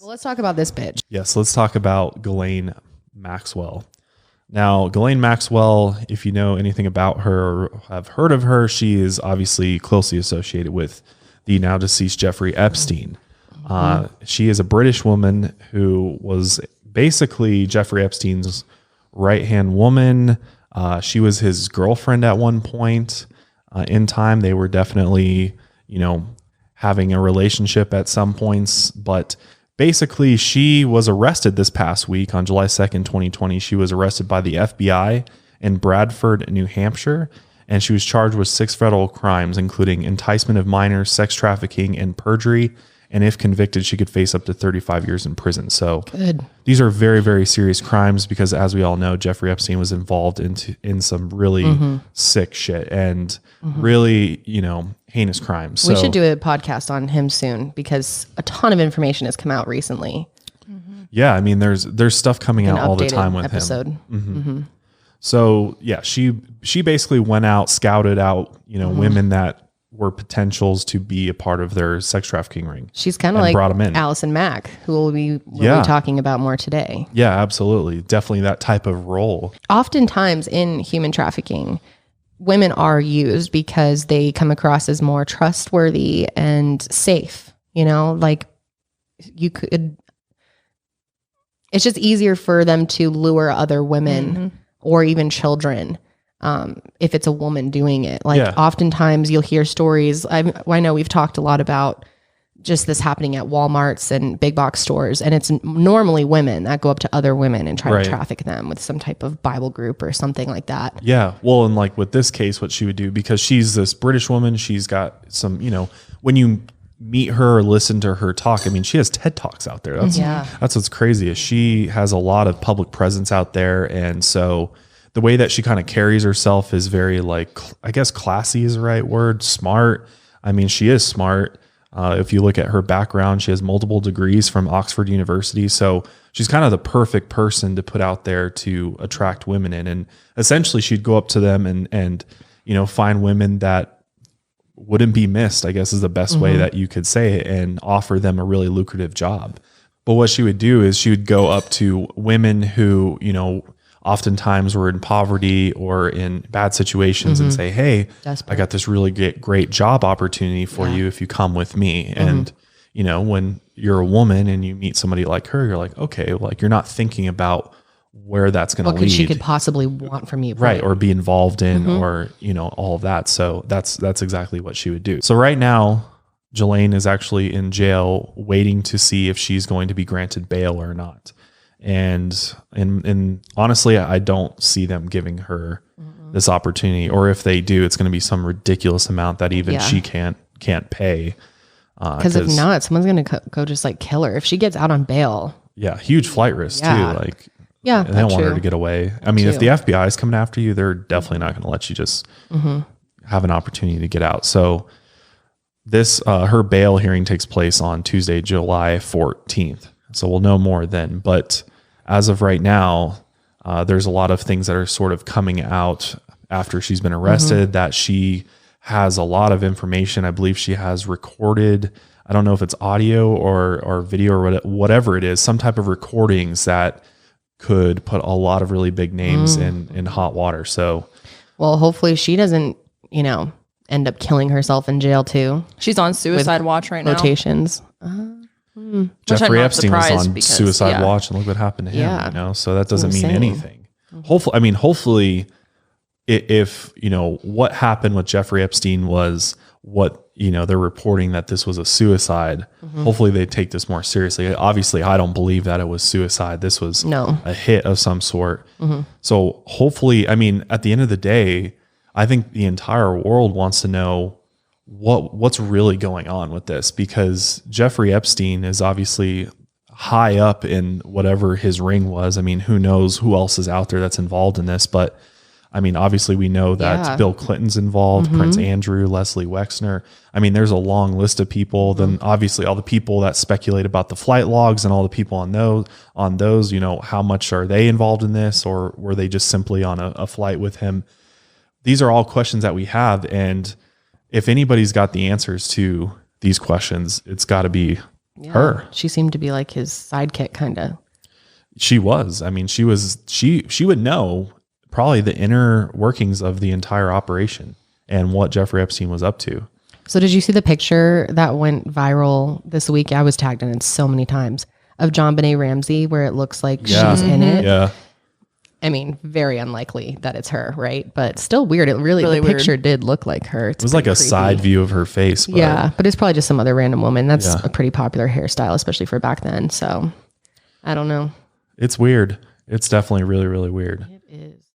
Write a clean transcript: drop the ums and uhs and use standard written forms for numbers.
Well, let's talk about this bitch. Yes, let's talk about Ghislaine Maxwell. Now, Ghislaine Maxwell, if you know anything about her or have heard of her, she is obviously closely associated with the now deceased Jeffrey Epstein. She is a British woman who was basically Jeffrey Epstein's right-hand woman. She was his girlfriend at one point in time. They were definitely, having a relationship at some points, but basically, she was arrested this past week on July 2nd, 2020. She was arrested by the FBI in Bradford, New Hampshire, and she was charged with 6 federal crimes, including enticement of minors, sex trafficking, and perjury. And if convicted, she could face up to 35 years in prison. So these are very, very serious crimes because, as we all know, Jeffrey Epstein was involved in some really sick shit and really, heinous crimes. We should do a podcast on him soon because a ton of information has come out recently. Yeah, I mean, there's stuff coming out all the time with him. So yeah, she basically went out, scouted out, women that were potentials to be a part of their sex trafficking ring. She's kind of like Allison Mack, who we'll be talking about more today. Yeah, absolutely. Definitely that type of role. Oftentimes in human trafficking, women are used because they come across as more trustworthy and safe. It's just easier for them to lure other women or even children. If it's a woman doing it, oftentimes you'll hear stories. I know we've talked a lot about just this happening at Walmarts and big box stores. And it's normally women that go up to other women and try to traffic them with some type of Bible group or something like that. Yeah. Well, and like with this case, what she would do, because she's this British woman, she's got some, when you meet her or listen to her talk, I mean, she has TED Talks out there. That's what's crazy is she has a lot of public presence out there. And so the way that she kind of carries herself is very I guess classy is the right word, smart. I mean, she is smart. If you look at her background, she has multiple degrees from Oxford University. So she's kind of the perfect person to put out there to attract women in. And essentially she'd go up to them and find women that wouldn't be missed, I guess is the best way that you could say it, and offer them a really lucrative job. But what she would do is she would go up to women who, oftentimes were in poverty or in bad situations and say, hey, I got this really great job opportunity for you if you come with me. And, when you're a woman and you meet somebody like her, you're like, okay, you're not thinking about where that's going to lead. What she could possibly want from you. Right. Or be involved in or, all of that. So that's exactly what she would do. So right now, Ghislaine is actually in jail waiting to see if she's going to be granted bail or not. And honestly, I don't see them giving her this opportunity, or if they do, it's going to be some ridiculous amount that even she can't pay. Because if not, someone's going to go just kill her if she gets out on bail. Yeah, huge flight risk too. And they don't want her to get away. I mean, if the FBI is coming after you, they're definitely not going to let you just have an opportunity to get out. So this her bail hearing takes place on Tuesday, July 14th. So we'll know more then. But as of right now, there's a lot of things that are sort of coming out after she's been arrested that she has a lot of information. I believe she has recorded, I don't know if it's audio or video or whatever it is, some type of recordings that could put a lot of really big names in hot water. So, well, hopefully she doesn't, end up killing herself in jail too. She's on suicide watch right now. Rotations. Jeffrey Epstein was on suicide watch, and look what happened to him. So that doesn't mean anything. Hopefully, if what happened with Jeffrey Epstein was what they're reporting that this was a suicide. Hopefully, they take this more seriously. Obviously, I don't believe that it was suicide. This was a hit of some sort. So hopefully, at the end of the day, I think the entire world wants to know what's really going on with this, because Jeffrey Epstein is obviously high up in whatever his ring was. Who knows who else is out there that's involved in this, but obviously we know that Bill Clinton's involved, Prince Andrew, Leslie Wexner. There's a long list of people. Then obviously all the people that speculate about the flight logs and all the people on those, how much are they involved in this, or were they just simply on a flight with him? These are all questions that we have, and if anybody's got the answers to these questions, it's got to be her. She seemed to be like his sidekick, kind of. She was. I mean, she would know probably the inner workings of the entire operation and what Jeffrey Epstein was up to. So did you see the picture that went viral this week? I was tagged in it so many times of JonBenet Ramsey where it looks like she's in it. Yeah. I mean, very unlikely that it's her, right? But still weird. It really the picture did look like her. It was like a side view of her face. But but it's probably just some other random woman. That's a pretty popular hairstyle, especially for back then. So I don't know. It's weird. It's definitely really, really weird. It is.